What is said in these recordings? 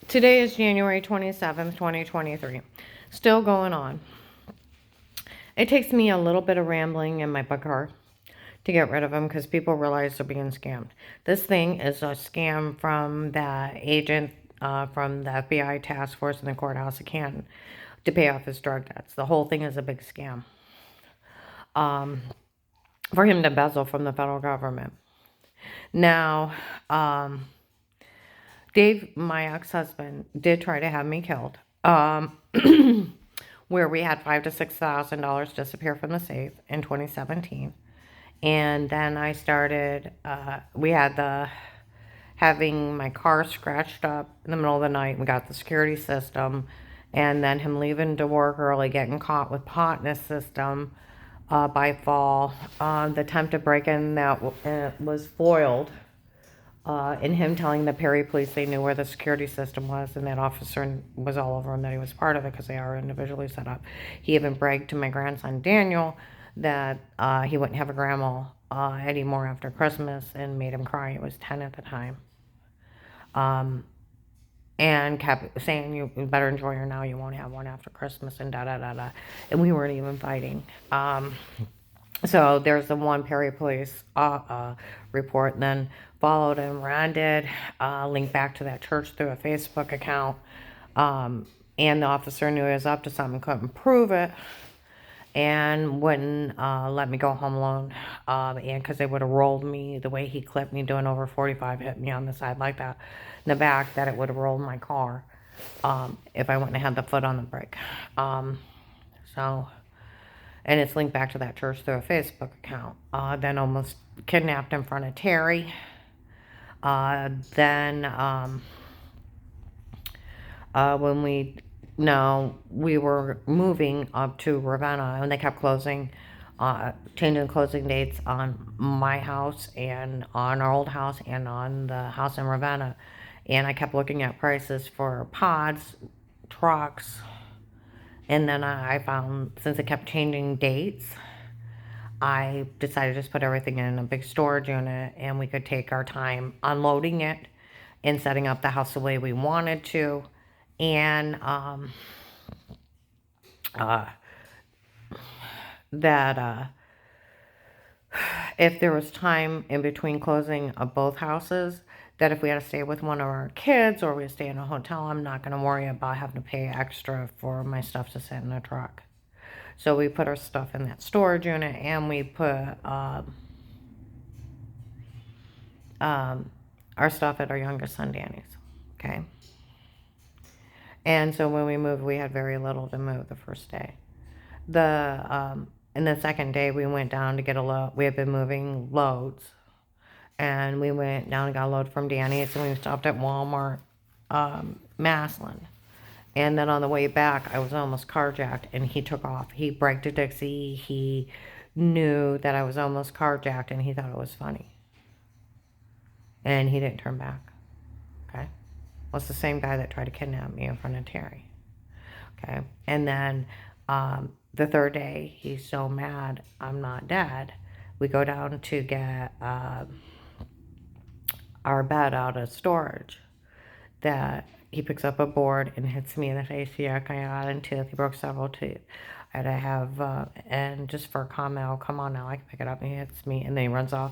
Today is January 27th, 2023. Still going on. It takes me a little bit of rambling in my car to get rid of them because people realize they're being scammed. This thing is a scam from the agent from the FBI task force in the courthouse of Canton to pay off his drug debts. The whole thing is a big scam for him to embezzle from the federal government. Now, Dave, my ex-husband, did try to have me killed. Where we had $5,000 to $6,000 disappear from the safe in 2017, and then I started. We had the having my car scratched up in the middle of the night. We got the security system, and then him leaving to work early, getting caught with pot in his system by fall. The attempted break-in that was foiled and him telling the Perry police they knew where the security system was, and that officer was all over him that he was part of it because they are individually set up. He even bragged to my grandson Daniel that he wouldn't have a grandma anymore after Christmas, and made him cry. It was 10 at the time. And kept saying, you better enjoy her now, you won't have one after Christmas, and da da da da. And we weren't even fighting. So there's the one Perry police report, and then followed and Ron did link back to that church through a Facebook account. And the officer knew he was up to something, couldn't prove it, and wouldn't let me go home alone. And because they would have rolled me the way he clipped me doing over 45, hit me on the side like that in the back, that it would have rolled my car if I wouldn't have had the foot on the brake. And it's linked back to that church through a Facebook account. Then almost kidnapped in front of Terry. Then when we were moving up to Ravenna, and they kept changing closing dates on my house and on our old house and on the house in Ravenna. And I kept looking at prices for pods, trucks. And then I found, since it kept changing dates, I decided to just put everything in a big storage unit, and we could take our time unloading it and setting up the house the way we wanted to. And that if there was time in between closing of both houses, that if we had to stay with one of our kids or we had to stay in a hotel, I'm not going to worry about having to pay extra for my stuff to sit in a truck. So we put our stuff in that storage unit, and we put our stuff at our youngest son Danny's. Okay. And so when we moved, we had very little to move the first day. And the second day we went down to get a load. We had been moving loads, and we went down and got a load from Danny's, and we stopped at Walmart, Massillon. And then on the way back, I was almost carjacked, and he took off. He braked a Dixie. He knew that I was almost carjacked, and he thought it was funny. And he didn't turn back. Okay? Well, it's the same guy that tried to kidnap me in front of Terry. Okay? And then the third day, he's so mad I'm not dead. We go down to get our bed out of storage, that he picks up a board and hits me in the face. Yeah, I got in teeth. He broke several teeth. I had to have, and just for a comment, oh, come on now, I can pick it up. And he hits me, and then he runs off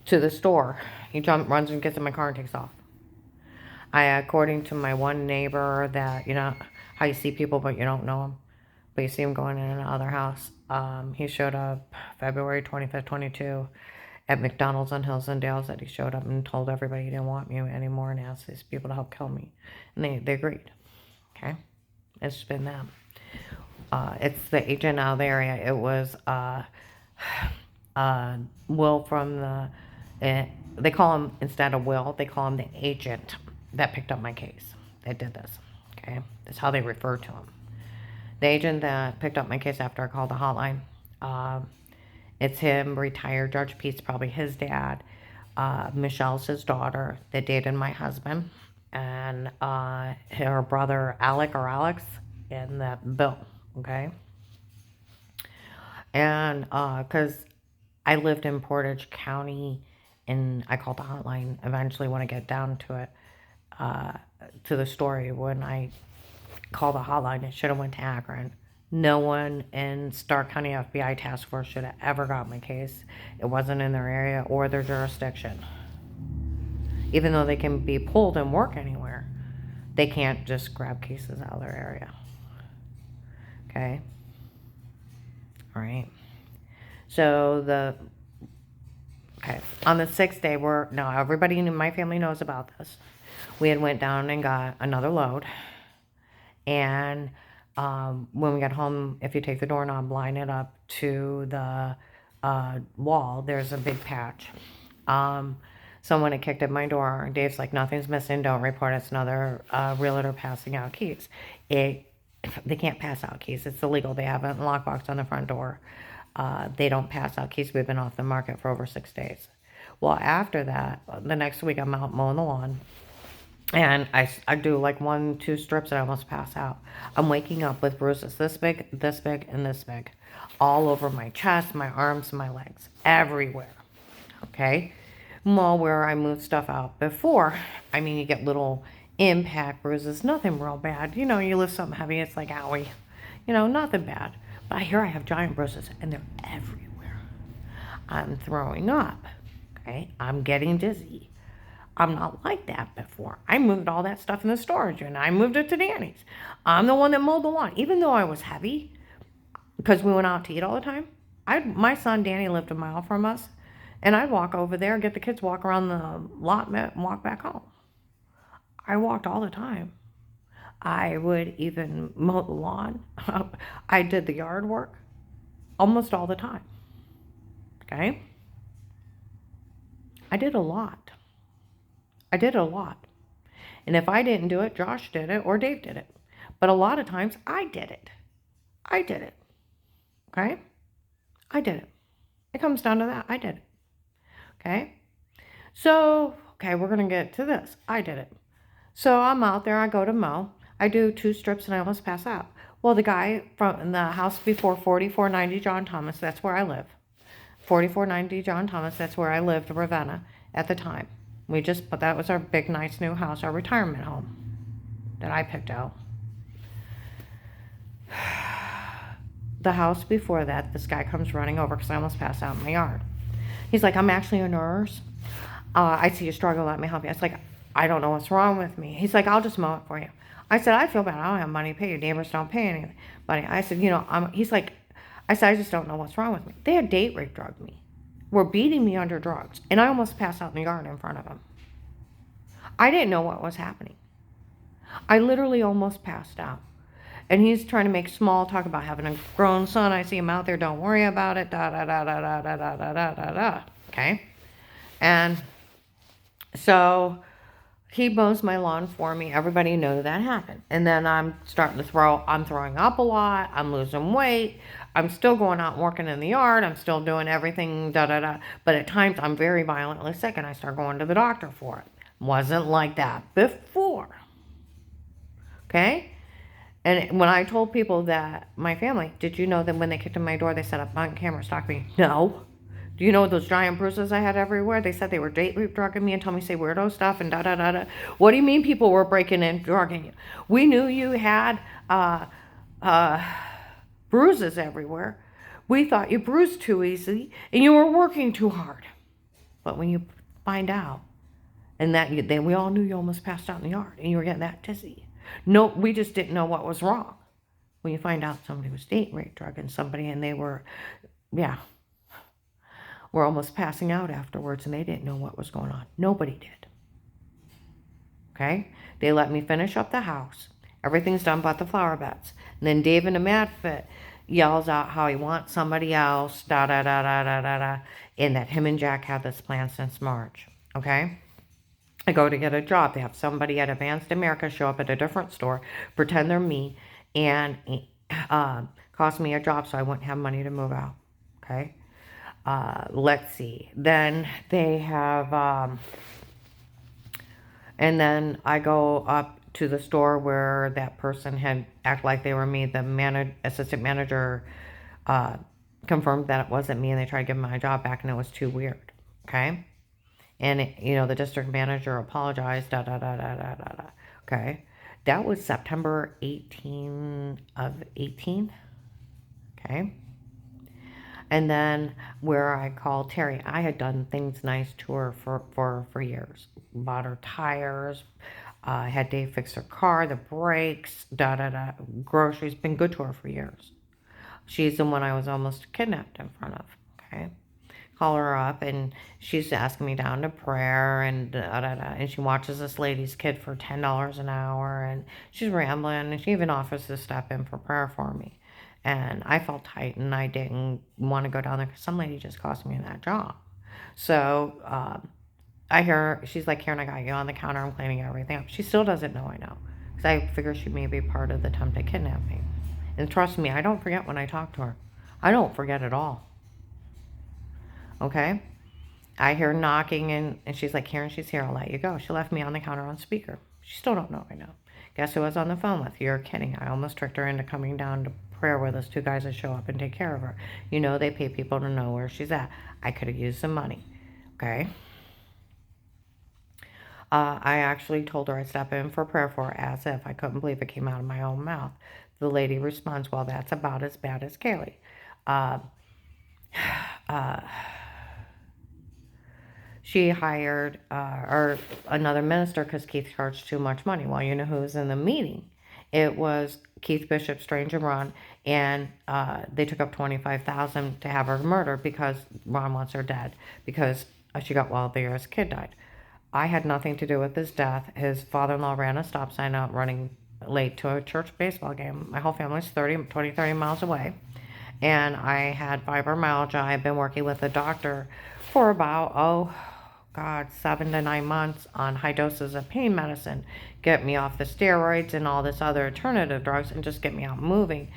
to the store. He runs and gets in my car and takes off. According to my one neighbor, that, you know, how you see people but you don't know them, but you see them going in another house. He showed up February 25th, 22 at McDonald's on Hills and Dales, that he showed up and told everybody he didn't want me anymore and asked these people to help kill me. And they agreed. Okay? It's been them. It's the agent out of the area. It was Will from they call him, instead of Will, they call him the agent that picked up my case. They did this. Okay? That's how they refer to him. The agent that picked up my case after I called the hotline. It's him, retired Judge Pete's probably his dad. Michelle's his daughter that dated my husband. And her brother Alex, and that Bill. Okay? And because I lived in Portage County, and I called the hotline eventually when I get down to it, to the story when I called the hotline. It should have went to Akron. No one in Stark County FBI task force should have ever got my case. It wasn't in their area or their jurisdiction. Even though they can be pulled and work anywhere, they can't just grab cases out of their area. Okay? All right. So on the 6th day, now everybody in my family knows about this. We had went down and got another load. And when we got home, if you take the doorknob, line it up to the wall, there's a big patch. Someone had kicked at my door. Dave's like, nothing's missing. Don't report. It's another realtor passing out keys. They can't pass out keys. It's illegal. They have a lockbox on the front door. They don't pass out keys. We've been off the market for over 6 days. Well, after that, the next week, I'm out mowing the lawn. And I do like 1-2 strips and I almost pass out. I'm waking up with bruises this big, and this big. All over my chest, my arms, my legs. Everywhere. Okay? Well, where I moved stuff out before, I mean, you get little impact bruises. Nothing real bad. You know, you lift something heavy, it's like, owie. You know, nothing bad. But here I have giant bruises and they're everywhere. I'm throwing up. Okay? I'm getting dizzy. I'm not like that before. I moved all that stuff in the storage and I moved it to Danny's. I'm the one that mowed the lawn. Even though I was heavy, because we went out to eat all the time, my son Danny lived a mile from us, and I'd walk over there, get the kids, walk around the lot, and walk back home. I walked all the time. I would even mow the lawn. I did the yard work almost all the time. Okay? I did a lot. And if I didn't do it, Josh did it or Dave did it. But a lot of times I did it. Okay? I did it. It comes down to that. I did it. Okay? So, we're going to get to this. I did it. So I'm out there. I go to mow. I do 2 strips and I almost pass out. Well, the guy from the house before 4490 John Thomas, that's where I live. 4490 John Thomas, that's where I lived, Ravenna, at the time. But that was our big, nice new house, our retirement home that I picked out. The house before that, this guy comes running over because I almost passed out in my yard. He's like, I'm actually a nurse. I see you struggle. Let me help you. I was like, I don't know what's wrong with me. He's like, I'll just mow it for you. I said, I feel bad. I don't have money to pay. Your neighbors don't pay anything. But I said, he's like, I said, I just don't know what's wrong with me. They had date rape drugged me. Were beating me under drugs. And I almost passed out in the yard in front of him. I didn't know what was happening. I literally almost passed out. And he's trying to make small talk about having a grown son. I see him out there. Don't worry about it. Da, da, da, da, da, da, da, da, da, da, da. Okay? And so he mows my lawn for me. Everybody knew that happened. And then I'm throwing up a lot. I'm losing weight. I'm still going out and working in the yard. I'm still doing everything, da, da, da. But at times I'm very violently sick and I start going to the doctor for it. Wasn't like that before. Okay? And when I told people that, my family, did you know that when they kicked in my door, they set up on camera, stalked me? No. Do you know those giant bruises I had everywhere? They said they were date rape drugging me and told me to say weirdo stuff and da-da-da-da. What do you mean people were breaking in, drugging you? We knew you had bruises everywhere. We thought you bruised too easily and you were working too hard. But when you find out, and then we all knew you almost passed out in the yard and you were getting that dizzy. No, we just didn't know what was wrong. When you find out somebody was date rape drugging somebody and they were almost passing out afterwards and they didn't know what was going on. Nobody did. Okay? They let me finish up the house. Everything's done but the flower beds. And then Dave in a mad fit yells out how he wants somebody else, da-da-da-da-da-da-da, and that him and Jack had this plan since March. Okay? I go to get a job. They have somebody at Advanced America show up at a different store, pretend they're me, and cost me a job so I wouldn't have money to move out. Okay? Let's see. Then they have, and then I go up to the store where that person had acted like they were me. The assistant manager confirmed that it wasn't me, and they tried to give me my job back, and it was too weird. Okay? And, the district manager apologized, da-da-da-da-da-da-da. Okay. That was September 18. Okay. And then where I called Terry, I had done things nice to her for years. Bought her tires, had Dave fix her car, the brakes, da da da, groceries. Been good to her for years. She's the one I was almost kidnapped in front of. Okay. Call her up and she's asking me down to prayer and da da da. And she watches this lady's kid for $10 an hour and she's rambling and she even offers to step in for prayer for me. And I felt tight and I didn't want to go down there because some lady just cost me that job. So I hear her, she's like, Karen, I got you on the counter. I'm cleaning everything up. She still doesn't know I know because I figure she may be part of the attempt to kidnap me. And trust me, I don't forget when I talk to her. I don't forget at all. Okay? I hear knocking and she's like, Karen, she's here. I'll let you go. She left me on the counter on speaker. She still don't know I know. Guess who I was on the phone with? You're kidding. I almost tricked her into coming down to prayer with us. Two guys that show up and take care of her. You know they pay people to know where she's at. I could have used some money. Okay? I actually told her I'd step in for prayer for her as if I couldn't believe it came out of my own mouth. The lady responds, well, that's about as bad as Kaylee. Uh, uh, she hired or another minister because Keith charged too much money. Well, you know who was in the meeting? It was Keith Bishop, Strange and Ron, and they took up $25,000 to have her murdered because Ron wants her dead because she got wild beer as a kid died. I had nothing to do with his death. His father-in-law ran a stop sign out running late to a church baseball game. My whole family's 30 miles away. And I had fibromyalgia. I've been working with a doctor for about, oh, God, 7 to 9 months on high doses of pain medicine. Get me off the steroids and all this other alternative drugs and just get me out moving.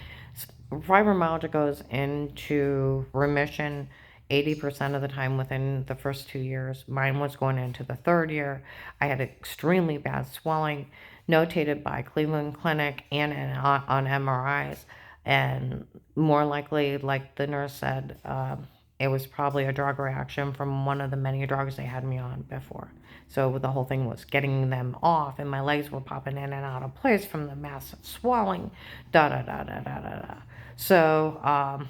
Fibromyalgia goes into remission 80% of the time within the first 2 years. Mine was going into the third year. I had extremely bad swelling, notated by Cleveland Clinic and on MRIs. And more likely, like the nurse said, it was probably a drug reaction from one of the many drugs they had me on before. So the whole thing was getting them off, and my legs were popping in and out of place from the massive swelling. Da da da da da da da. So,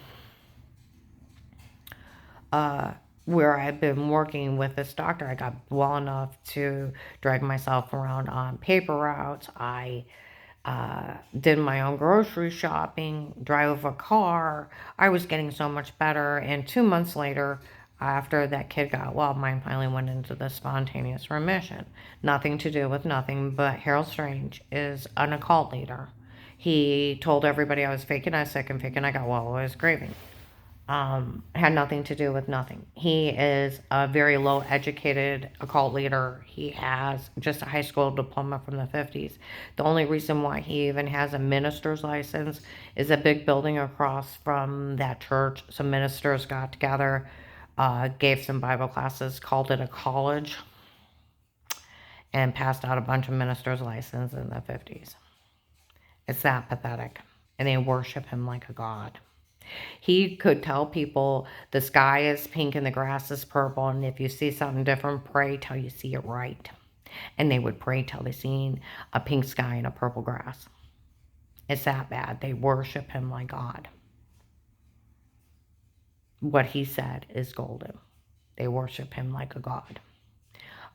where I've been working with this doctor, I got well enough to drag myself around on paper routes. I did my own grocery shopping, drove a car. I was getting so much better. And 2 months later, after that kid got well, mine finally went into the spontaneous remission. Nothing to do with nothing, but Harold Strange is an occult leader. He told everybody I was faking I was sick and faking I got well. I was grieving. Had nothing to do with nothing. He is a very low educated occult leader. He has just a high school diploma from the 50s. The only reason why he even has a minister's license is a big building across from that church. Some ministers got together, gave some Bible classes, called it a college, and passed out a bunch of ministers' license in the 50s. It's that pathetic. And they worship him like a god. He could tell people the sky is pink and the grass is purple, and if you see something different, pray till you see it right. And they would pray till they seen a pink sky and a purple grass. It's that bad. They worship him like God. What he said is golden. They worship him like a god.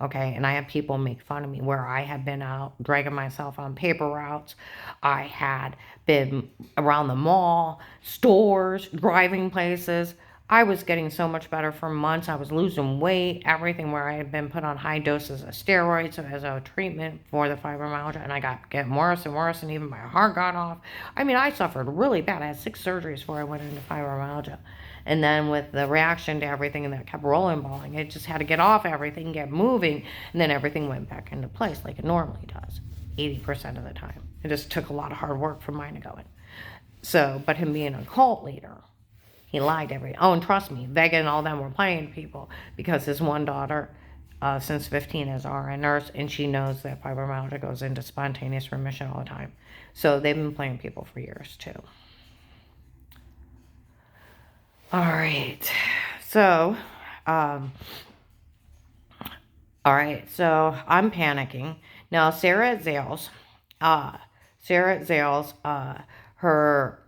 Okay, and I have people make fun of me where I had been out dragging myself on paper routes. I had been around the mall, stores, driving places. I was getting so much better for months. I was losing weight, everything where I had been put on high doses of steroids as a treatment for the fibromyalgia, and I got getting worse and worse, and even my heart got off. I mean, I suffered really bad. I had 6 surgeries before I went into fibromyalgia. And then with the reaction to everything and that kept rolling balling, it just had to get off everything, get moving, and then everything went back into place like it normally does, 80% of the time. It just took a lot of hard work for mine to go in. So, but him being a cult leader, he lied oh, and trust me, Vega and all them were playing people because his one daughter, since 15, is RN nurse, and she knows that fibromyalgia goes into spontaneous remission all the time. So they've been playing people for years too. All right. So, all right. So I'm panicking. Now, Sarah at Zales, her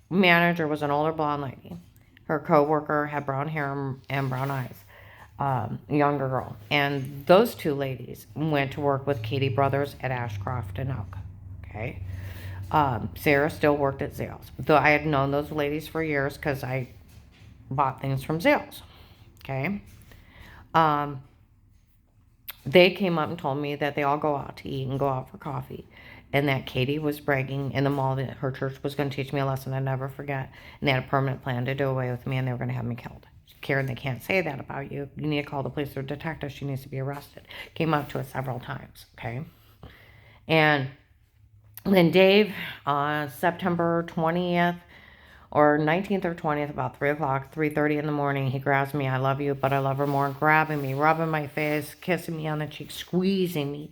manager was an older blonde lady. Her coworker had brown hair and brown eyes. Younger girl. And those two ladies went to work with Katie Brothers at Ashcroft and Oak. Okay. Sarah still worked at Zales. Though I had known those ladies for years because I bought things from Zales. Okay. They came up and told me that they all go out to eat and go out for coffee. And that Katie was bragging in the mall that her church was going to teach me a lesson I'd never forget. And they had a permanent plan to do away with me and they were going to have me killed. Karen, they can't say that about you. You need to call the police or detective. She needs to be arrested. Came up to us several times, okay? And then Dave, on September 20th or 19th or 20th, about 3 o'clock, 3:30 in the morning, he grabs me. I love you, but I love her more. Grabbing me, rubbing my face, kissing me on the cheek, squeezing me,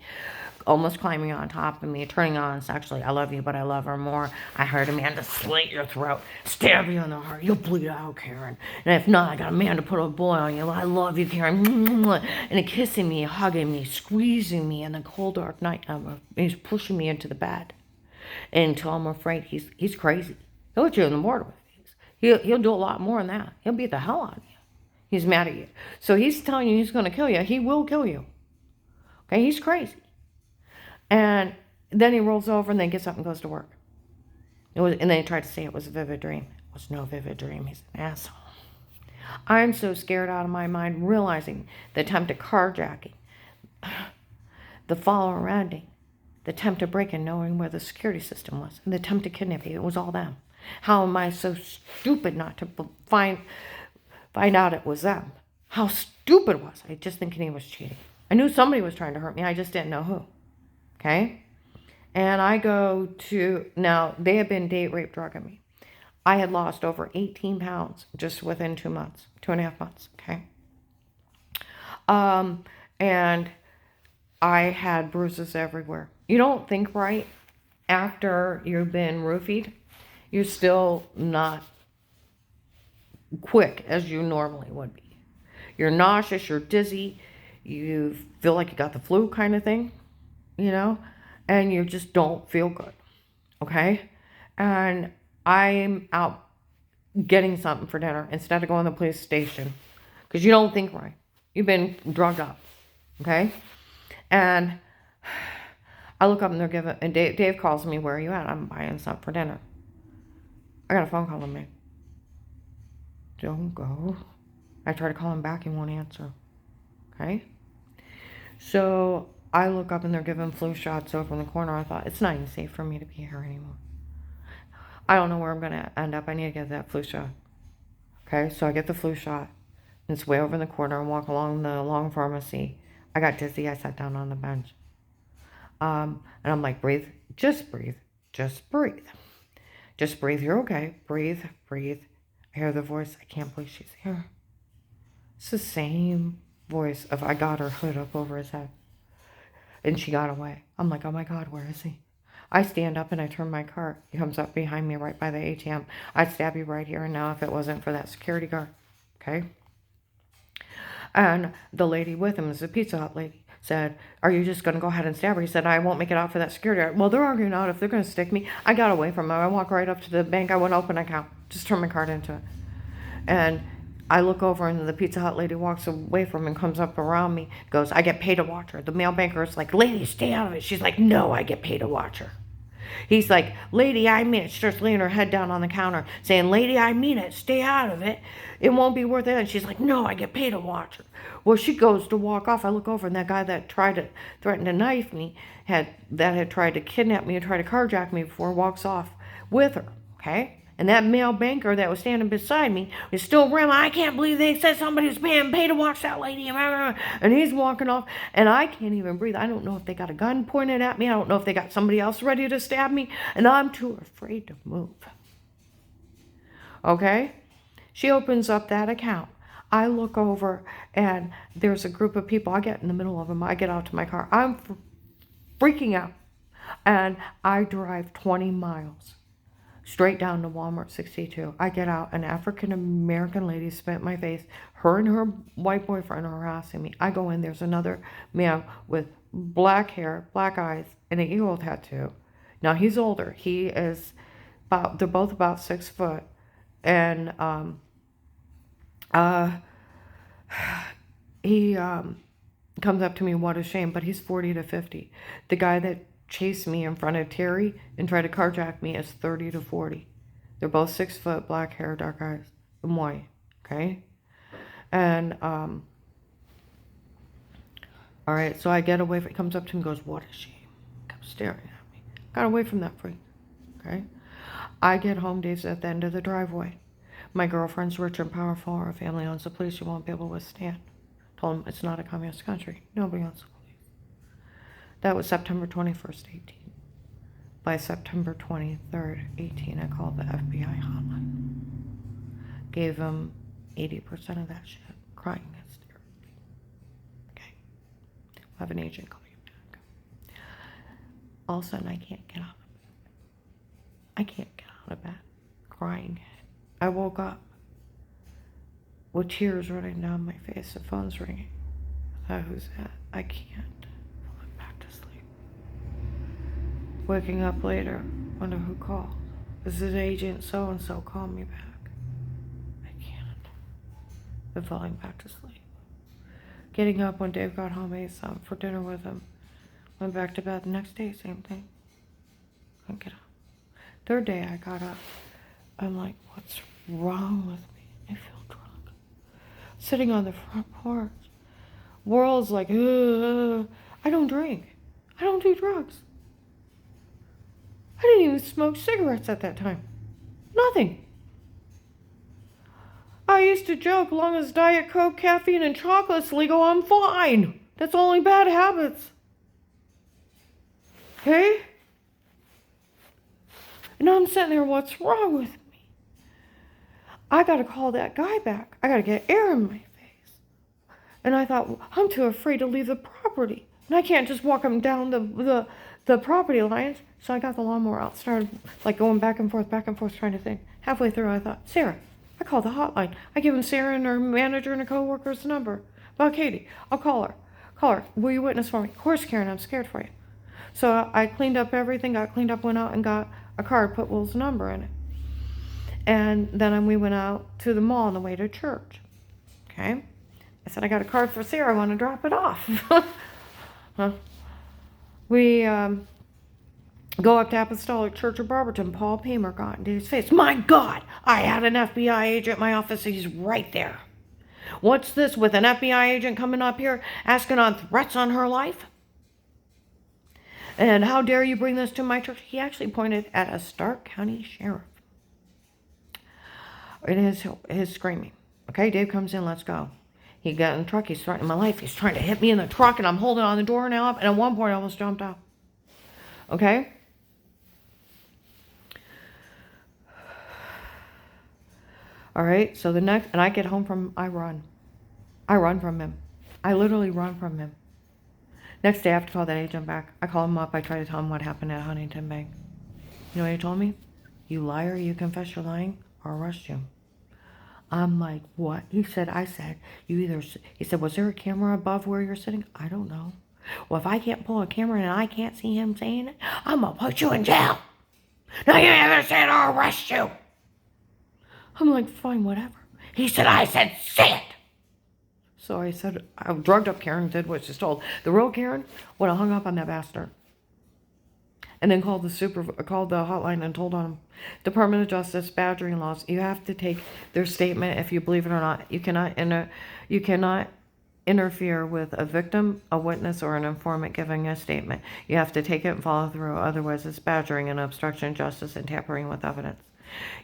almost climbing on top of me, turning on sexually. I love you, but I love her more. I heard Amanda slit your throat, stab you in the heart. You'll bleed out, Karen. And if not, I got Amanda put a boy on you. I love you, Karen. And kissing me, hugging me, squeezing me in the cold, dark night. He's pushing me into the bed until I'm afraid he's crazy. He'll let you in the mortar with things. He'll do a lot more than that. He'll beat the hell out of you. He's mad at you. So he's telling you he's going to kill you. He will kill you. Okay, he's crazy. And then he rolls over and then gets up and goes to work. And then he tried to say it was a vivid dream. It was no vivid dream. He's an asshole. I'm so scared out of my mind, realizing the attempted carjacking, the follow ending, the attempt to break in, knowing where the security system was, and the attempt to kidnap you. It was all them. How am I so stupid not to find out it was them? How stupid was I just thinking he was cheating? I knew somebody was trying to hurt me. I just didn't know who. Okay? And I go to, now they had been date rape drugging me. I had lost over 18 pounds just within 2 months, 2.5 months. Okay? And I had bruises everywhere. You don't think right after you've been roofied. You're still not quick as you normally would be. You're nauseous, you're dizzy, you feel like you got the flu kind of thing, you know, and you just don't feel good, okay? And I'm out getting something for dinner instead of going to the police station because you don't think right. You've been drugged up, okay? And I look up and they're giving, and Dave calls me, where are you at? I'm buying something for dinner. I got a phone call on me. Don't go. I try to call him back, he won't answer. Okay? So I look up and they're giving flu shots over in the corner. I thought, it's not even safe for me to be here anymore. I don't know where I'm going to end up. I need to get that flu shot. Okay? So I get the flu shot. And it's way over in the corner. I walk along the long pharmacy. I got dizzy. I sat down on the bench. And I'm like, breathe. Just breathe. Just breathe. Just breathe. You're okay. Breathe. Breathe. I hear the voice. I can't believe she's here. It's the same voice of I got her hood up over his head. And she got away. I'm like, oh my God, where is he? I stand up and I turn my car. He comes up behind me right by the ATM. I'd stab you right here and now if it wasn't for that security guard. Okay? And the lady with him is a Pizza Hut lady. Said, are you just going to go ahead and stab her? He said, I won't make it out for that security guard. Well, they're arguing out if they're going to stick me. I got away from him. I walked right up to the bank. I went to open an account. Just turn my card into it. And I look over and the Pizza Hut lady walks away from him and comes up around me. Goes, I get paid to watch her. The male banker is like, lady, stay out of it. She's like, no, I get paid to watch her. He's like, lady, I mean it. She starts laying her head down on the counter saying, lady, I mean it. Stay out of it. It won't be worth it. And she's like, no, I get paid to watch her. Well, she goes to walk off. I look over and that guy that tried to threaten to knife me had tried to kidnap me and try to carjack me before walks off with her. Okay? And that male banker that was standing beside me is still rambling. I can't believe they said somebody was being paid to watch that lady. And he's walking off. And I can't even breathe. I don't know if they got a gun pointed at me. I don't know if they got somebody else ready to stab me. And I'm too afraid to move. Okay? She opens up that account. I look over and there's a group of people. I get in the middle of them. I get out to my car. I'm freaking out. And I drive 20 miles straight down to Walmart 62. I get out, an African-American lady spit in my face. Her and her white boyfriend are harassing me. I go in, there's another man with black hair, black eyes, and an eagle tattoo. Now, he's older. He is they're both about 6 foot. And he comes up to me, what a shame, but he's 40 to 50. The guy that chased me in front of Terry and tried to carjack me is 30 to 40. They're both 6 foot, black hair, dark eyes, and white, okay? And, all right, so I get away from, he comes up to me and goes, what a shame. Comes staring at me. Got away from that freak, okay? I get home, Dave's at the end of the driveway. My girlfriend's rich and powerful. Her family owns the police. You won't be able to withstand. Told him it's not a communist country. Nobody owns the police. That was September 21st, 18. By September 23rd, 18, I called the FBI hotline. Gave them 80% of that shit. Crying hysterically. Okay. I'll have an agent call you back. All of a sudden, I can't get out of bed. I can't get out of bed. Crying. I woke up with tears running down my face. The phone's ringing. I thought, who's that? I can't. I went back to sleep. Waking up later, wonder who called. This is Agent so-and-so. Call me back. I can't. I'm falling back to sleep. Getting up when Dave got home, ate some for dinner with him. Went back to bed the next day, same thing. Couldn't get up. Third day I got up. I'm like, what's wrong with me? I feel drunk. Sitting on the front porch. World's like, I don't drink. I don't do drugs. I didn't even smoke cigarettes at that time. Nothing. I used to joke, long as Diet Coke, caffeine, and chocolate's legal, I'm fine. That's only bad habits. Okay? And I'm sitting there, what's wrong with me? I got to call that guy back. I got to get air in my face. And I thought, well, I'm too afraid to leave the property. And I can't just walk him down the property lines. So I got the lawnmower out, started like going back and forth, trying to think. Halfway through, I thought, Sarah. I called the hotline. I give him Sarah and her manager and her co-worker's number. About Katie. I'll call her. Will you witness for me? Of course, Karen, I'm scared for you. So I cleaned up everything, went out and got a card, put Will's number in it. And then we went out to the mall on the way to church. Okay? I said, I got a card for Sarah. I want to drop it off. Huh? We go up to Apostolic Church of Barberton. Paul Paymer got into his face. My God! I had an FBI agent in my office. He's right there. What's this with an FBI agent coming up here asking on threats on her life? And how dare you bring this to my church? He actually pointed at a Stark County sheriff. It is his screaming. Okay, Dave comes in, let's go. He got in the truck, he's threatening my life. He's trying to hit me in the truck, and I'm holding on the door now up, and at one point I almost jumped out. Okay? All right, so and I get home I run. I run from him. I literally run from him. Next day, I have to call that agent back. I call him up. I try to tell him what happened at Huntington Bank. You know what he told me? You liar, you confess you're lying, or arrest you. I'm like, what? He said, he said, was there a camera above where you're sitting? I don't know. Well, if I can't pull a camera and I can't see him saying it, I'm going to put you in jail. Now you ever said I'll arrest you. I'm like, fine, whatever. He said, I said, say it. So I said, I drugged up Karen, did what she's told. The real Karen would have hung up on that bastard. And then called the hotline and told on him. Department of Justice, badgering laws. You have to take their statement if you believe it or not. You cannot interfere with a victim, a witness, or an informant giving a statement. You have to take it and follow through. Otherwise, it's badgering and obstruction of justice and tampering with evidence.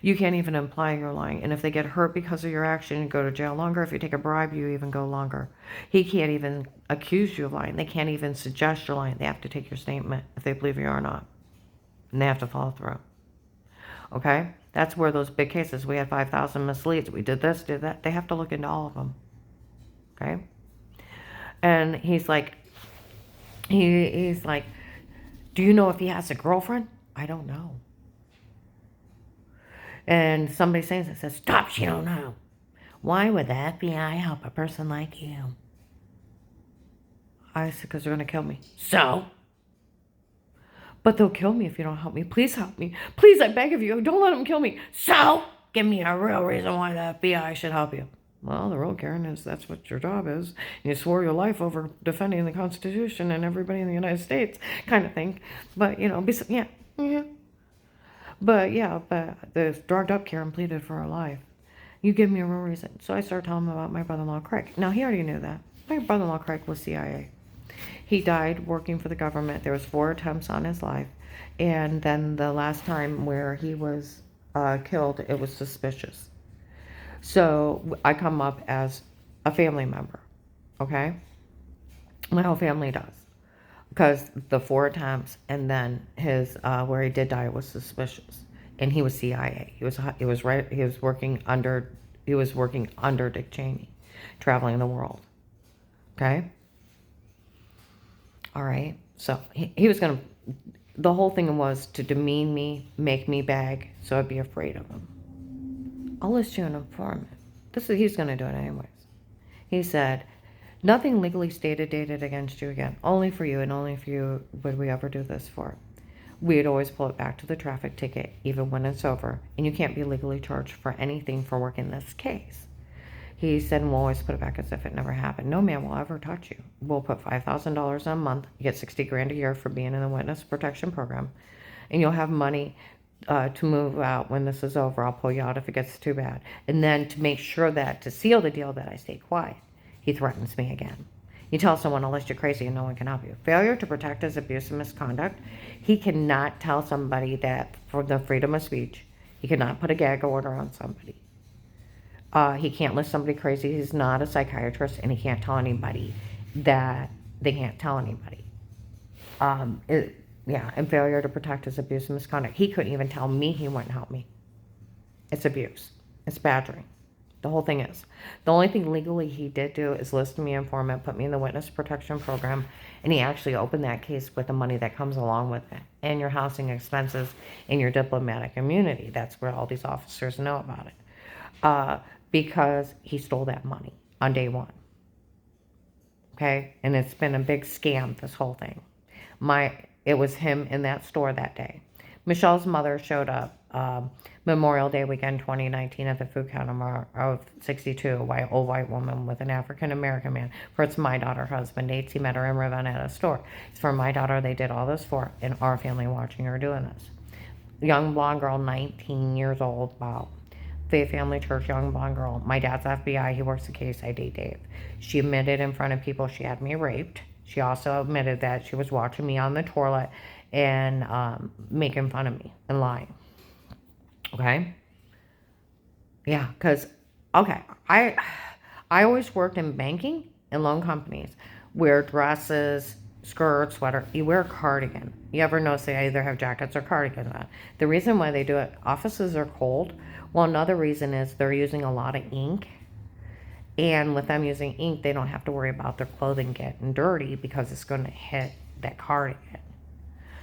You can't even imply you're lying. And if they get hurt because of your action, you go to jail longer. If you take a bribe, you even go longer. He can't even accuse you of lying. They can't even suggest you're lying. They have to take your statement if they believe you or not. And they have to follow through. Okay? That's where those big cases, we had 5,000 misleads. We did this, did that. They have to look into all of them. Okay? And he's like, do you know if he has a girlfriend? I don't know. And somebody saying that says, stop, she don't know. Why would the FBI help a person like you? I said, because they're going to kill me. So? But they'll kill me if you don't help me. Please help me. Please, I beg of you, don't let them kill me. So? Give me a real reason why the FBI should help you. Well, the real Karen is that's what your job is. You swore your life over defending the Constitution and everybody in the United States, kind of thing. But, yeah. But, the drugged up Karen pleaded for her life. You give me a real reason. So I started telling him about my brother-in-law, Craig. Now, he already knew that. My brother-in-law, Craig, was CIA. He died working for the government. There was 4 attempts on his life. And then the last time where he was killed, it was suspicious. So I come up as a family member, okay? My whole family does. Because the 4 attempts and then his, where he did die was suspicious. And he was CIA. He was working under Dick Cheney, traveling the world. Okay? All right. So he was going to, the whole thing was to demean me, make me beg, so I'd be afraid of him. I'll list you an informant. He's going to do it anyways. He said, nothing legally stated against you again. Only for you and only for you would we ever do this for. We'd always pull it back to the traffic ticket, even when it's over, and you can't be legally charged for anything for working this case. He said, we'll always put it back as if it never happened. No man will ever touch you. We'll put $5,000 a month. You get $60,000 a year for being in the witness protection program. And you'll have money to move out when this is over. I'll pull you out if it gets too bad. And then to make sure that, to seal the deal, that I stay quiet, he threatens me again. You tell someone unless you're crazy and no one can help you. Failure to protect is abuse and misconduct. He cannot tell somebody that for the freedom of speech. He cannot put a gag order on somebody. He can't list somebody crazy. He's not a psychiatrist, and he can't tell anybody that they can't tell anybody. And failure to protect is abuse and misconduct. He couldn't even tell me he wouldn't help me. It's abuse. It's badgering. The whole thing is. The only thing legally he did do is list me informant, put me in the witness protection program, and he actually opened that case with the money that comes along with it, and your housing expenses, and your diplomatic immunity. That's where all these officers know about it. Because he stole that money on day 1. Okay? And it's been a big scam, this whole thing. It was him in that store that day. Michelle's mother showed up Memorial Day weekend 2019 at the food counter of 62, old white woman with an African-American man. For it's my daughter, husband dates. He met her in Ravenna at a store. It's for my daughter they did all this for, and our family watching her doing this. Young blonde girl, 19 years old, wow. Faith Family Church, young blonde girl. My dad's FBI. He works the case. I date Dave. She admitted in front of people she had me raped. She also admitted that she was watching me on the toilet and making fun of me and lying. Okay? Yeah, because, okay, I always worked in banking and loan companies. Wear dresses, skirt, sweater. You wear a cardigan. You ever notice they either have jackets or cardigans on? The reason why they do it, offices are cold. Well, another reason is they're using a lot of ink. And with them using ink, they don't have to worry about their clothing getting dirty because it's going to hit that cardigan.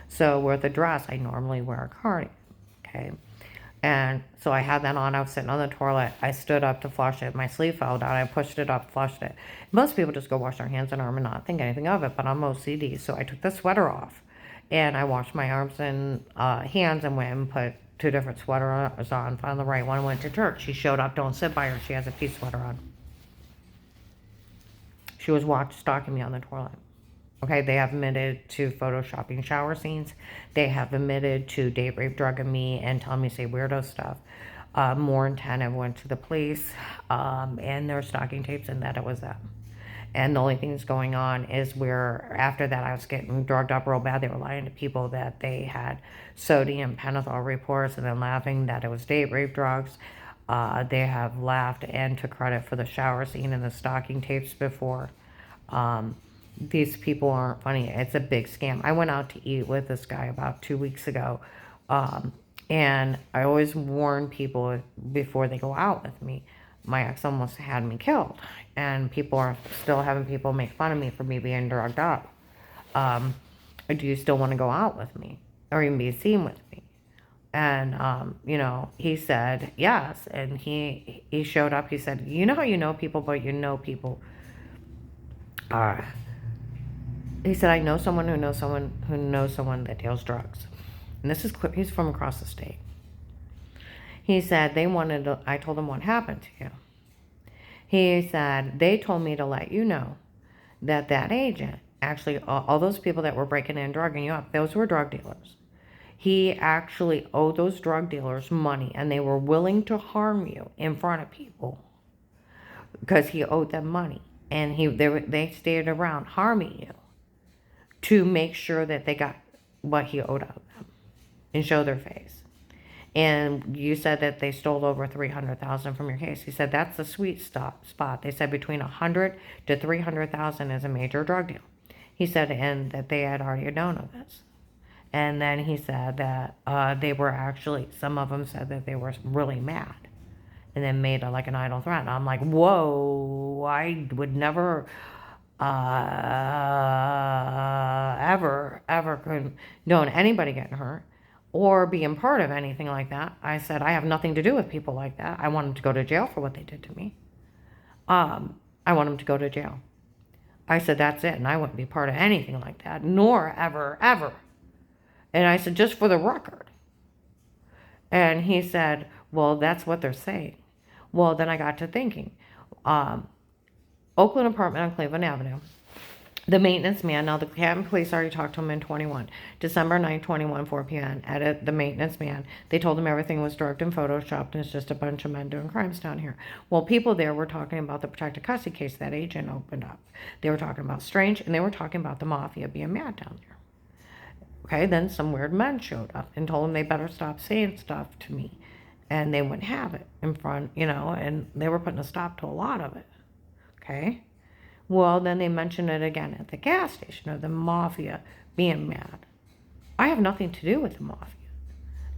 So with a dress, I normally wear a cardigan. Okay. And so I had that on. I was sitting on the toilet. I stood up to flush it. My sleeve fell down. I pushed it up, flushed it. Most people just go wash their hands and arm and not think anything of it, but I'm OCD. So I took the sweater off and I washed my arms and hands and went and put 2 different sweaters on. Found the right one, went to church. She showed up. Don't sit by her. She has a pea sweater on. She was stalking me on the toilet. Okay, they have admitted to photoshopping shower scenes. They have admitted to date rape, drugging me, and telling me to say weirdo stuff. More than 10 have went to the police, and their stalking tapes, and that it was them. And the only thing that's going on is where after that I was getting drugged up real bad. They were lying to people that they had sodium pentothal reports and then laughing that it was date rape drugs. They have laughed and took credit for the shower scene and the stalking tapes before. These people aren't funny. It's a big scam. I went out to eat with this guy about 2 weeks ago. And I always warn people before they go out with me. My ex almost had me killed. And people are still having people make fun of me for me being drugged up. Do you still want to go out with me? Or even be seen with me? And, you know, he said, yes. And he showed up. He said, you know how you know people, but you know people. Uh, he said, I know someone who knows someone who knows someone that deals drugs. And this is, he's from across the state. He said, they wanted to, I told him what happened to you. He said, they told me to let you know that that agent, actually, all those people that were breaking in and drugging you up, those were drug dealers. He actually owed those drug dealers money, and they were willing to harm you in front of people because he owed them money. And they stayed around harming you to make sure that they got what he owed of them and show their face. And you said that they stole over $300,000 from your case. He said that's the sweet spot. They said between 100 to 300,000 is a major drug deal. He said, and that they had already known of this. And then he said that they were actually, some of them said that they were really mad, and then made like an idle threat. And I'm like, whoa! I would never, ever condone anybody getting hurt or being part of anything like that. I said, I have nothing to do with people like that. I want them to go to jail for what they did to me. I want them to go to jail. I said, that's it. And I wouldn't be part of anything like that, nor ever. And I said, just for the record. And he said, well, that's what they're saying. Well, then I got to thinking. Oakland apartment on Cleveland Avenue. The maintenance man, now the Canton police already talked to him in 21. December 9, 21, 4 p.m. At the maintenance man. They told him everything was drugged and photoshopped, and it's just a bunch of men doing crimes down here. Well, people there were talking about the protected custody case that agent opened up. They were talking about Strange, and they were talking about the mafia being mad down there. Okay, then some weird men showed up and told them they better stop saying stuff to me. And they wouldn't have it in front, you know, and they were putting a stop to a lot of it. Okay? Well, then they mentioned it again at the gas station of the mafia being mad. I have nothing to do with the mafia.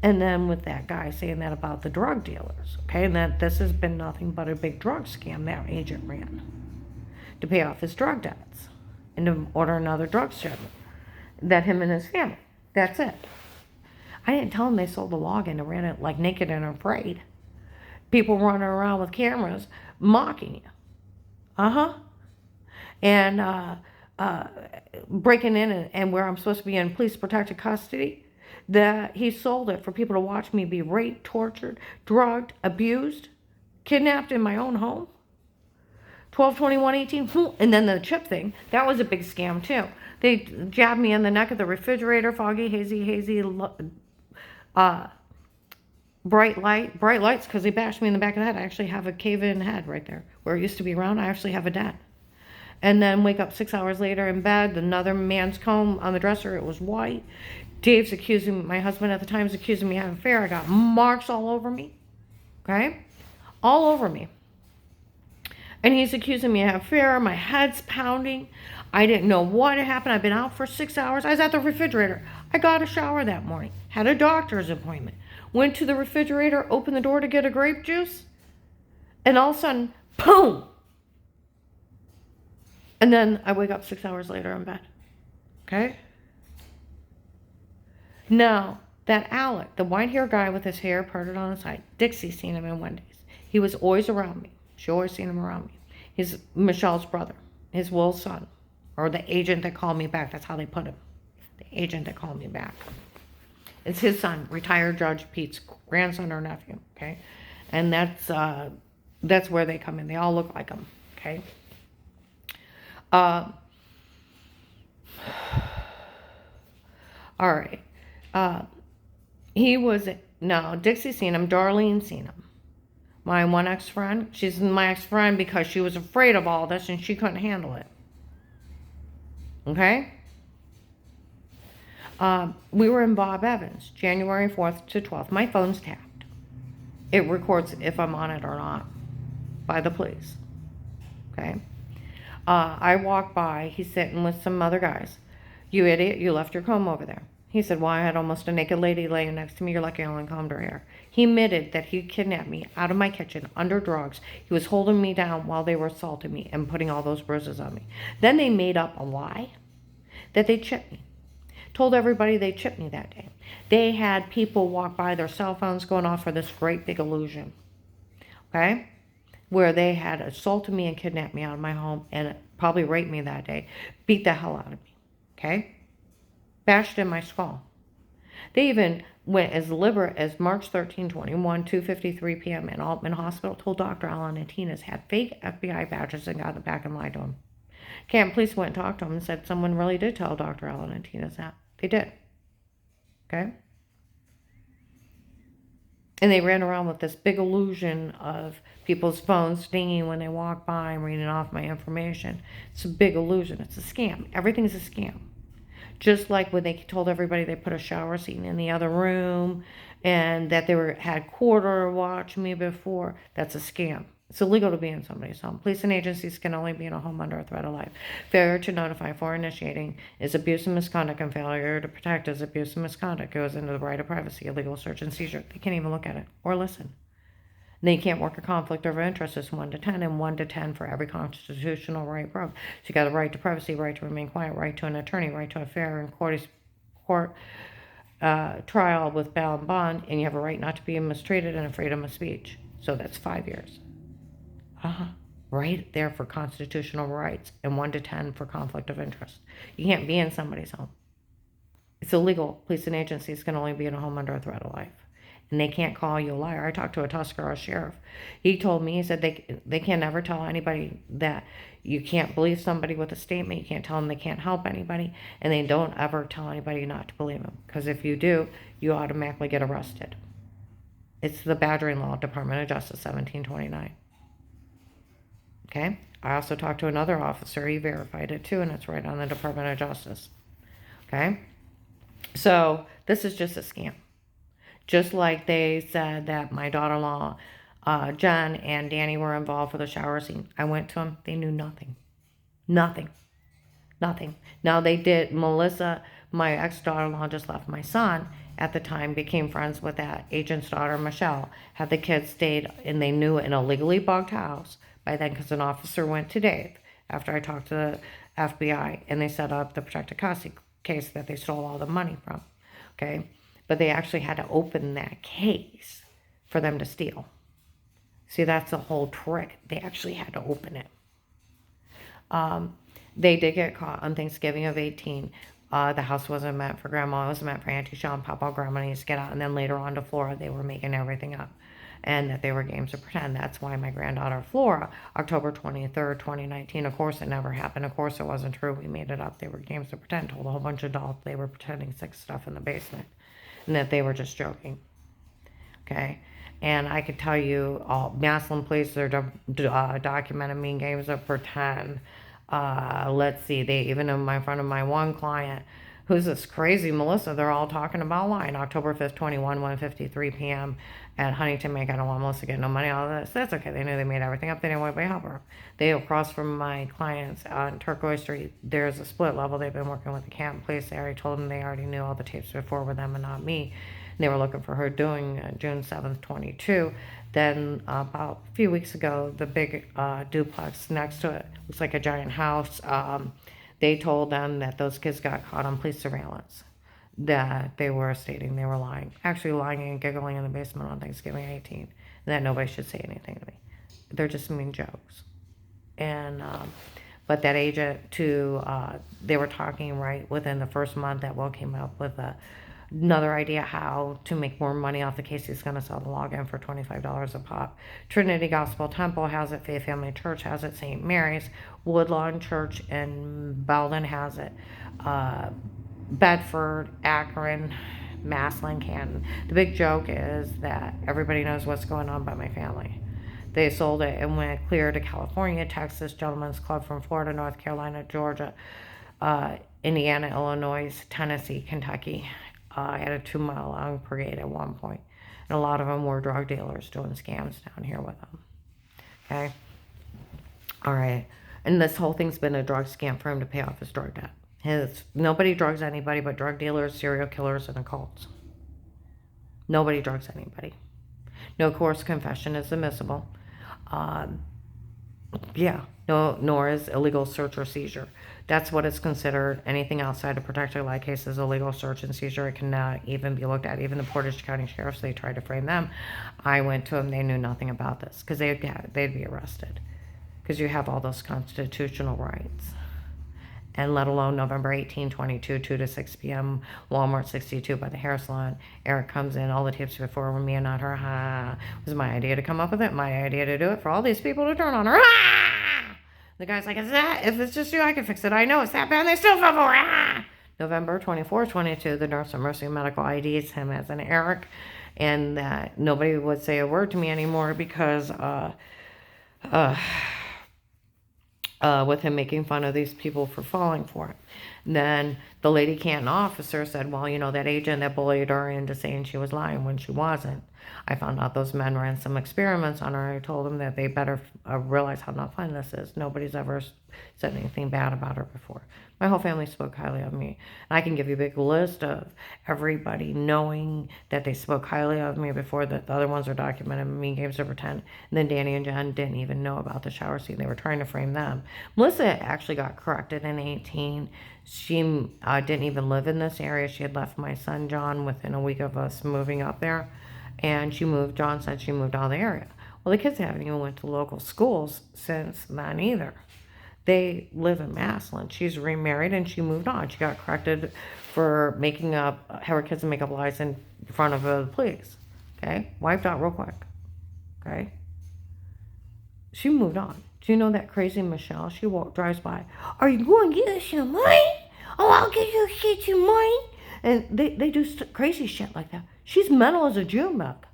And then with that guy saying that about the drug dealers, okay, and that this has been nothing but a big drug scam that agent ran to pay off his drug debts and to order another drug shipment. That him and his family. That's it. I didn't tell him they sold the login and ran it like Naked and Afraid. People running around with cameras mocking you. And breaking in and where I'm supposed to be in police protected custody, that he sold it for people to watch me be raped, tortured, drugged, abused, kidnapped in my own home. 12/21/18, and then the chip thing, that was a big scam too. They jabbed me in the neck of the refrigerator, foggy, hazy, bright lights, because they bashed me in the back of the head. I actually have a cave-in head right there. Where it used to be round, I actually have a dent. And then wake up 6 hours later in bed, another man's comb on the dresser, it was white. Dave's accusing, my husband at the time is accusing me of having an affair. I got marks all over me, okay? All over me. And he's accusing me of having an affair, my head's pounding. I didn't know what had happened. I've been out for 6 hours. I was at the refrigerator. I got a shower that morning. Had a doctor's appointment. Went to the refrigerator, opened the door to get a grape juice. And all of a sudden, boom! And then I wake up 6 hours later in bed. Okay? Now, that Alec, the white-haired guy with his hair parted on the side, Dixie seen him in Wendy's. He was always around me. She always seen him around me. He's Michelle's brother, his Will's son. Or the agent that called me back. That's how they put him. The agent that called me back. It's his son, retired Judge Pete's grandson or nephew, okay? And that's where they come in. They all look like him, okay? All right. Dixie seen him. Darlene seen him. My one ex-friend. She's my ex-friend because she was afraid of all this and she couldn't handle it. Okay? We were in Bob Evans, January 4th to 12th. My phone's tapped. It records if I'm on it or not by the police. Okay? I walked by. He's sitting with some other guys. You idiot, you left your comb over there. He said, well, I had almost a naked lady laying next to me. You're lucky I only combed her hair. He admitted that he kidnapped me out of my kitchen under drugs. He was holding me down while they were assaulting me and putting all those bruises on me. Then they made up a lie that they chipped me. Told everybody they chipped me that day. They had people walk by, their cell phones going off for this great big illusion, okay? Where they had assaulted me and kidnapped me out of my home and probably raped me that day, beat the hell out of me, okay? Bashed in my skull. They even went as liberal as March 13, 21, 2:53 p.m. in Altman Hospital, told Dr. Alanatinas had fake FBI badges and got back and lied to him. Camp police went and talked to him and said someone really did tell Dr. Alanatinas that. They did. Okay? And they ran around with this big illusion of people's phones dinging when they walk by and reading off my information. It's a big illusion. It's a scam. Everything's a scam. Just like when they told everybody they put a shower seat in the other room and that they had quarter watch me before. That's a scam. It's illegal to be in somebody's home. Police and agencies can only be in a home under a threat of life. Failure to notify for initiating is abuse and misconduct, and failure to protect is abuse and misconduct. Goes into the right of privacy, illegal search and seizure. They can't even look at it or listen. They can't work a conflict of interest. It's 1 to 10, and 1 to 10 for every constitutional right broke. So you got the right to privacy, right to remain quiet, right to an attorney, right to a fair and court trial with bail and bond, and you have a right not to be mistreated and a freedom of speech. So that's 5 years. Right there for constitutional rights, and 1 to 10 for conflict of interest. You can't be in somebody's home. It's illegal. Police and agencies can only be in a home under a threat of life. And they can't call you a liar. I talked to a Tuscarawas sheriff. He told me, he said they can never tell anybody that you can't believe somebody with a statement. You can't tell them they can't help anybody. And they don't ever tell anybody not to believe them. Because if you do, you automatically get arrested. It's the badgering law, Department of Justice, 1729. Okay? I also talked to another officer. He verified it too, and it's right on the Department of Justice. Okay? So this is just a scam. Just like they said that my daughter-in-law, Jen and Danny were involved for the shower scene. I went to them. They knew nothing. Nothing. Nothing. Now they did. Melissa, my ex-daughter-in-law, just left my son at the time, became friends with that agent's daughter, Michelle. Had the kids stayed, and they knew an illegally bugged house by then because an officer went to Dave after I talked to the FBI, and they set up the protected custody case that they stole all the money from. Okay? But they actually had to open that case for them to steal. See, that's the whole trick. They actually had to open it. They did get caught on Thanksgiving of 18. The house wasn't meant for Grandma. It was meant for Auntie Shaw and Papa. Grandma needs to get out. And then later on to Flora, they were making everything up. And that they were games of pretend. That's why my granddaughter Flora, October 23rd, 2019, of course it never happened. Of course it wasn't true. We made it up. They were games of pretend. Told a whole bunch of adults they were pretending sick stuff in the basement. And that they were just joking. Okay? And I could tell you, Maslin police are documented mean games of pretend. Let's see, they even in front of my one client, who's this crazy Melissa, they're all talking about lying. October 5th, 21, 1:53 p.m. at Huntington Bank. I don't want Melissa to get no money out of this. That's okay. They knew they made everything up. They didn't want to help her. They across from my clients on Turquoise Street, there's a split level. They've been working with the camp police. They already told them they already knew all the tapes before with them and not me. And they were looking for her doing June 7th, 22. Then about a few weeks ago, the big duplex next to it looks like a giant house. They told them that those kids got caught on police surveillance, that they were stating they were lying, actually lying and giggling in the basement on Thanksgiving 18, and that nobody should say anything to me. They're just mean jokes. And but that agent too, they were talking right within the first month that Will came up with another idea how to make more money off the case. He's going to sell the login for $25 a pop. Trinity Gospel Temple has it. Faith Family Church has it. St. Mary's. Woodlawn Church in Belden has it. Bedford, Akron, Maslin, Canton. The big joke is that everybody knows what's going on by my family. They sold it and went clear to California, Texas, Gentlemen's Club from Florida, North Carolina, Georgia, Indiana, Illinois, Tennessee, Kentucky. I had a 2-mile long parade at one point. And a lot of them were drug dealers doing scams down here with them. Okay? All right. And this whole thing's been a drug scam for him to pay off his drug debt. Nobody drugs anybody but drug dealers, serial killers, and occults. Nobody drugs anybody. No coerced confession is admissible. Yeah, No, nor is illegal search or seizure. That's what it's considered. Anything outside of protected light case is illegal search and seizure. It cannot even be looked at. Even the Portage County Sheriffs, they tried to frame them. I went to them. They knew nothing about this because they'd be arrested because you have all those constitutional rights. And let alone November 18, 22, 2 to 6 p.m., Walmart 62 by the hair salon. Eric comes in, all the tapes before were me and not her. Ha! It was my idea to come up with it, my idea to do it, for all these people to turn on her. Ha! The guy's like, if it's just you, I can fix it. I know it's that bad, they still fell for it. Ha! November 24, 22, the nurse at Mercy Medical IDs him as an Eric, and that nobody would say a word to me anymore because, with him making fun of these people for falling for it. And then the Lady Canton officer said, well, that agent that bullied her into saying she was lying when she wasn't. I found out those men ran some experiments on her. I told them that they better realize how not fun this is. Nobody's ever said anything bad about her before. My whole family spoke highly of me. And I can give you a big list of everybody knowing that they spoke highly of me before, that the other ones are documented. Mean Games Over 10. And then Danny and Jen didn't even know about the shower scene. They were trying to frame them. Melissa actually got corrected in 18. She didn't even live in this area. She had left my son John within a week of us moving up there. And John said she moved out of the area. Well, the kids haven't even went to local schools since then either. They live in Massillon. She's remarried and she moved on. She got corrected for making up, her kids make up lies in front of the police. Okay? Wiped out real quick. Okay? She moved on. Do you know that crazy Michelle? She drives by. Are you going to get us some money? Oh, I'll get you money. And they do crazy shit like that. She's mental as a June bug.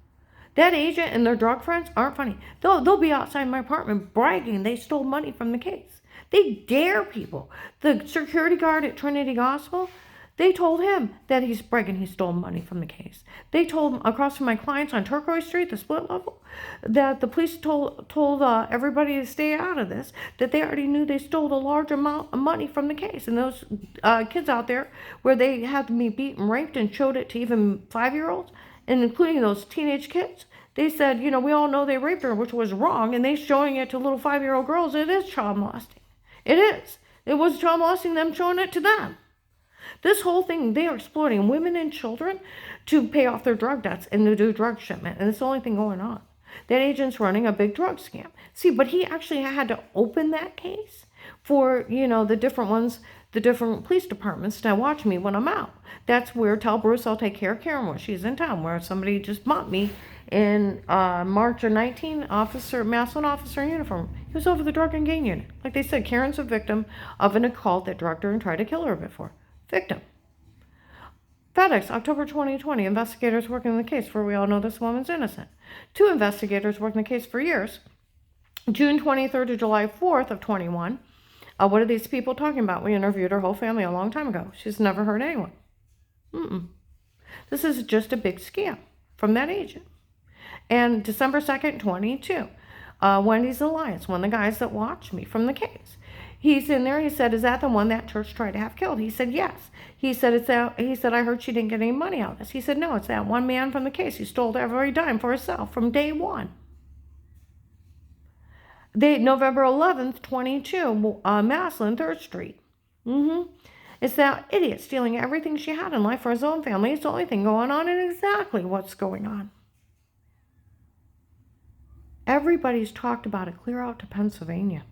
That agent and their drug friends aren't funny. They'll be outside my apartment bragging they stole money from the case. They dare people. The security guard at Trinity Gospel, they told him that he's bragging he stole money from the case. They told him across from my clients on Turquoise Street, the split level, that the police told everybody to stay out of this, that they already knew they stole a large amount of money from the case. And those kids out there where they had me beat and raped and showed it to even 5-year-olds, and including those teenage kids, they said, we all know they raped her, which was wrong, and they showing it to little 5-year-old girls. It is child molesting. It is. It was child molesting them showing it to them. This whole thing, they are exploiting women and children to pay off their drug debts and to do drug shipment. And it's the only thing going on. That agent's running a big drug scam. See, but he actually had to open that case for, the different ones, the different police departments to watch me when I'm out. That's where tell Bruce I'll take care of Karen when she's in town, where somebody just bumped me in March of 19, Massillon officer in uniform. He was over the drug and gang unit. Like they said, Karen's a victim of an occult that drugged her and tried to kill her before. Victim. FedEx, October 2020, investigators working on the case, for we all know this woman's innocent. 2 investigators working the case for years. June 23rd to July 4th of 21. What are these people talking about? We interviewed her whole family a long time ago. She's never heard anyone. This is just a big scam from that agent. And December 2nd, 22, Wendy's Alliance, one of the guys that watched me from the case. He's in there. He said, is that the one that church tried to have killed? He said, yes. He said, I heard she didn't get any money out of this. He said, no, it's that one man from the case. He stole every dime for himself from day one. November 11th, 22, Massillon, 3rd Street. It's that idiot stealing everything she had in life for his own family. It's the only thing going on and exactly what's going on. Everybody's talked about it. Clear out to Pennsylvania.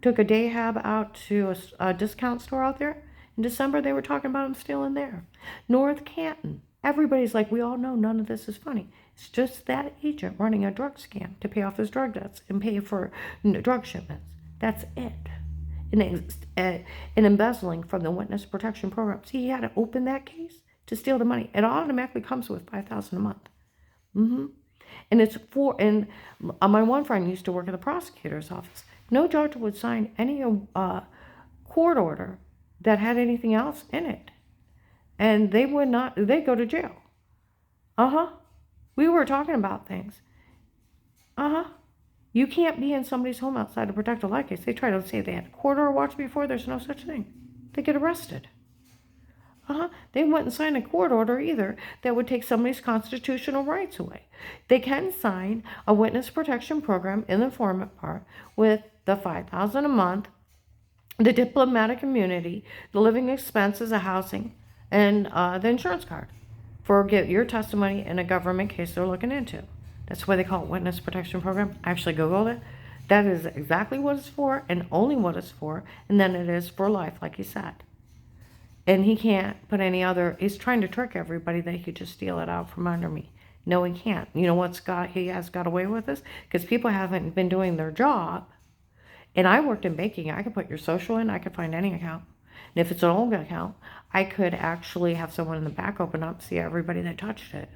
Took a day hab out to a discount store out there. In December, they were talking about him stealing there. North Canton. Everybody's like, we all know none of this is funny. It's just that agent running a drug scam to pay off his drug debts and pay for drug shipments. That's it. And embezzling from the Witness Protection Program. See, he had to open that case to steal the money. It automatically comes with $5,000 a month. And it's my one friend used to work at the prosecutor's office. No judge would sign any court order that had anything else in it. And they would not, they'd go to jail. We were talking about things. You can't be in somebody's home outside to protect a life case. They try to say they had a court order watch before. There's no such thing. They get arrested. They wouldn't sign a court order either that would take somebody's constitutional rights away. They can sign a witness protection program in the informant part with the $5,000 a month, the diplomatic immunity, the living expenses, the housing, and the insurance card for get your testimony in a government case they're looking into. That's why they call it Witness Protection Program. I actually Googled it. That is exactly what it's for and only what it's for. And then it is for life, like he said. And he can't put any other, he's trying to trick everybody that he could just steal it out from under me. No, he can't. You know he has got away with this? Because people haven't been doing their job. And I worked in banking. I could put your social in. I could find any account. And if it's an old account, I could actually have someone in the back open up, see everybody that touched it.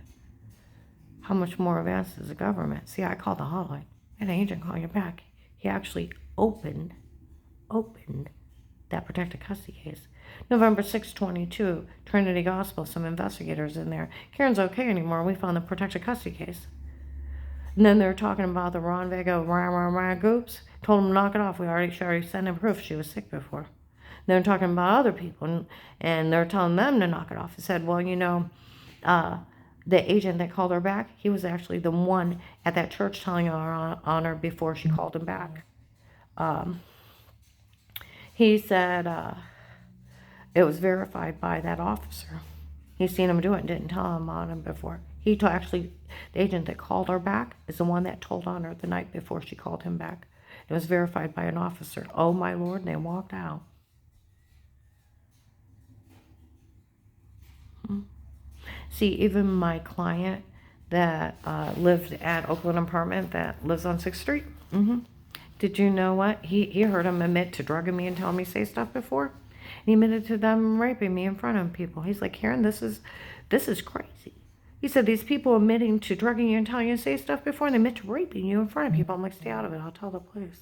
How much more advanced is the government? See, I called the hotline. An agent called you back. He actually opened that protected custody case. November 6, 22, Trinity Gospel, some investigators in there. Karen's okay anymore. We found the protected custody case. And then they're talking about the Ron Vega goops. Told them to knock it off. She already sent him proof she was sick before. They're talking about other people, and they're telling them to knock it off. He said, well, the agent that called her back, he was actually the one at that church telling her on her before she called him back. He said it was verified by that officer. He's seen him do it and didn't tell him on him before. Actually, the agent that called her back is the one that told on her the night before she called him back. It was verified by an officer. Oh, my Lord, and they walked out. See, even my client that lived at Oakland apartment that lives on 6th Street, did you know what? He heard him admit to drugging me and telling me say stuff before. And he admitted to them raping me in front of people. He's like, Karen, this is crazy. He said, these people admitting to drugging you and telling you to say stuff before, and they admit to raping you in front of people. I'm like, stay out of it. I'll tell the police.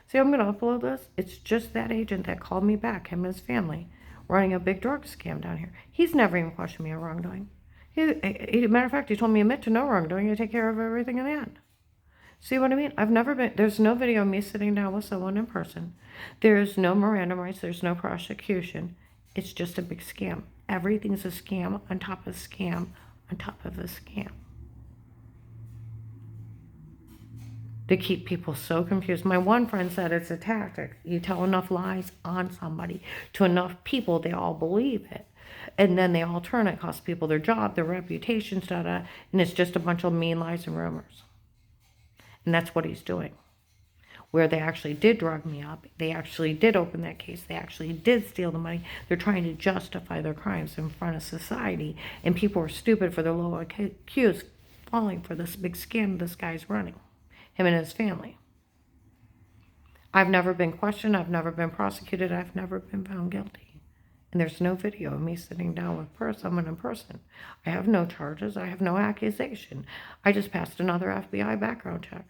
See, I'm going to upload this. It's just that agent that called me back, him and his family, running a big drug scam down here. He's never even questioned me on wrongdoing. Matter of fact, he told me admit to no wrongdoing and take care of everything in the end. See what I mean? There's no video of me sitting down with someone in person. There's no Miranda rights. There's no prosecution. It's just a big scam. Everything's a scam on top of a scam on top of a scam. To keep people so confused. My one friend said it's a tactic. You tell enough lies on somebody to enough people, they all believe it. And then they all turn it, costs people their job, their reputations, and it's just a bunch of mean lies and rumors. And that's what he's doing. Where they actually did drug me up, they actually did open that case, they actually did steal the money. They're trying to justify their crimes in front of society, and people are stupid for their low IQs falling for this big scam this guy's running, him and his family. I've never been questioned, I've never been prosecuted, I've never been found guilty. And there's no video of me sitting down with someone in person. I have no charges, I have no accusation. I just passed another FBI background check,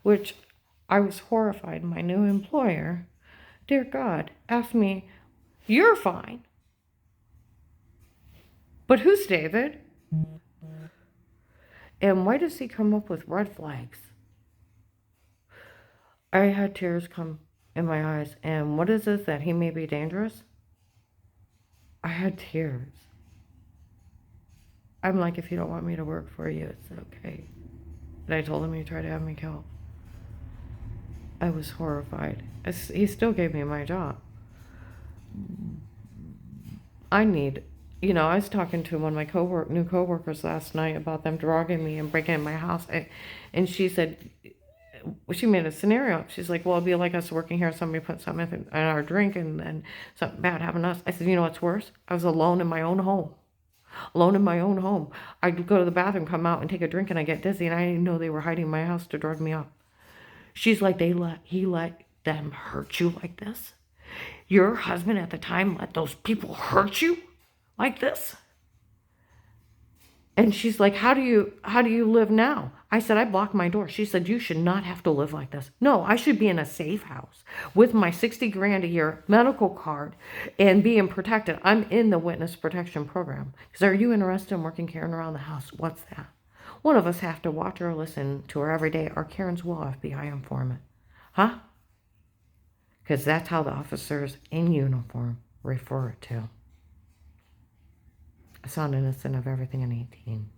which I was horrified. My new employer, dear God, asked me, you're fine. But who's David? And why does he come up with red flags? I had tears come in my eyes. And what is this, that he may be dangerous? I had tears. I'm like, if you don't want me to work for you, it's okay. And I told him he tried to have me killed. I was horrified. He still gave me my job. I was talking to one of my new coworkers last night about them drugging me and breaking in my house. And she said, she made a scenario. She's like, well, it'd be like us working here. Somebody put something in our drink and then something bad happened to us. I said, you know what's worse? I was alone in my own home. I'd go to the bathroom, come out and take a drink, and I get dizzy, and I didn't know they were hiding in my house to drug me up. She's like, he let them hurt you like this? Your husband at the time let those people hurt you like this? And she's like, how do you live now? I said, I blocked my door. She said, you should not have to live like this. No, I should be in a safe house with my $60,000 a year medical card and being protected. I'm in the witness protection program. Because are you interested in working Karen around the house? What's that? One of us have to watch or listen to her every day, or Karen's will FBI informant. Huh? Because that's how the officers in uniform refer it to. I sound innocent of everything in 18.